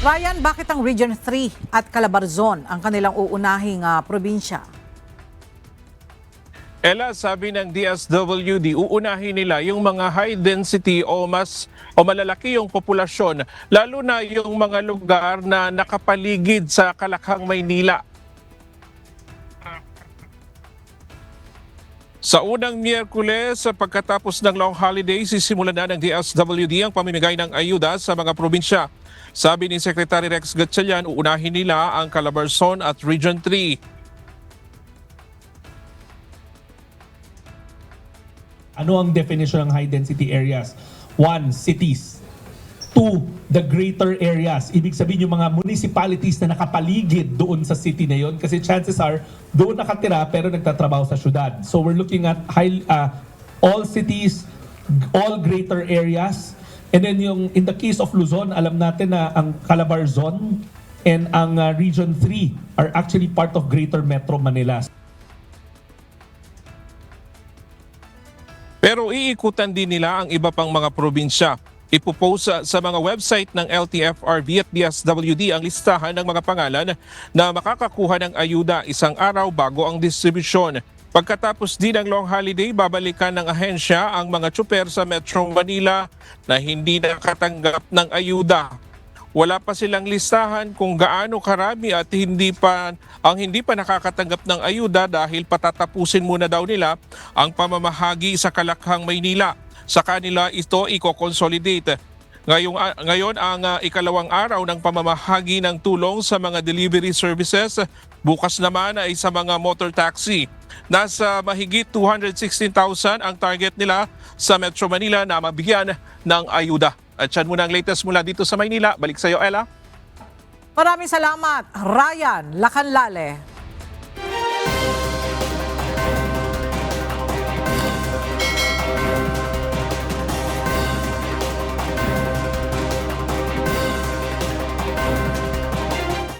Ryan, bakit ang Region 3 at Calabarzon ang kanilang uunahing probinsya? Ella, sabi ng DSWD, uunahin nila yung mga high density o malalaki yung populasyon, lalo na yung mga lugar na nakapaligid sa Kalakhang, Maynila. Sa unang Miyerkules, pagkatapos ng long holiday, sisimulan na ng DSWD ang pamimigay ng ayuda sa mga probinsya. Sabi ni Secretary Rex Gatchalian, uunahin nila ang Calabarzon at Region 3. Ano ang definition ng high density areas? 1, cities. 2, the greater areas. Ibig sabihin yung mga municipalities na nakapaligid doon sa city na yon, kasi chances are doon nakatira pero nagtatrabaho sa syudad. So we're looking at all cities, all greater areas. And then yung in the case of Luzon, alam natin na ang Calabarzon and ang Region 3 are actually part of Greater Metro Manila. Pero iikutan din nila ang iba pang mga probinsya. Ipopost sa mga website ng LTFRB at DSWD ang listahan ng mga pangalan na makakakuha ng ayuda isang araw bago ang distribusyon. Pagkatapos din ng long holiday, babalikan ng ahensya ang mga tsuper sa Metro Manila na hindi nakatanggap ng ayuda. Wala pa silang listahan kung gaano karami at hindi pa nakakatanggap ng ayuda dahil patatapusin muna daw nila ang pamamahagi sa Kalakhang, Maynila. Sa kanila ito i-consolidate. Ngayon ang ikalawang araw ng pamamahagi ng tulong sa mga delivery services. Bukas naman ay sa mga motor taxi. Nasa mahigit 216,000 ang target nila sa Metro Manila na mabigyan ng ayuda. At yan muna ang latest mula dito sa Maynila. Balik sa iyo, Ella. Maraming salamat, Ryan Lacanlale.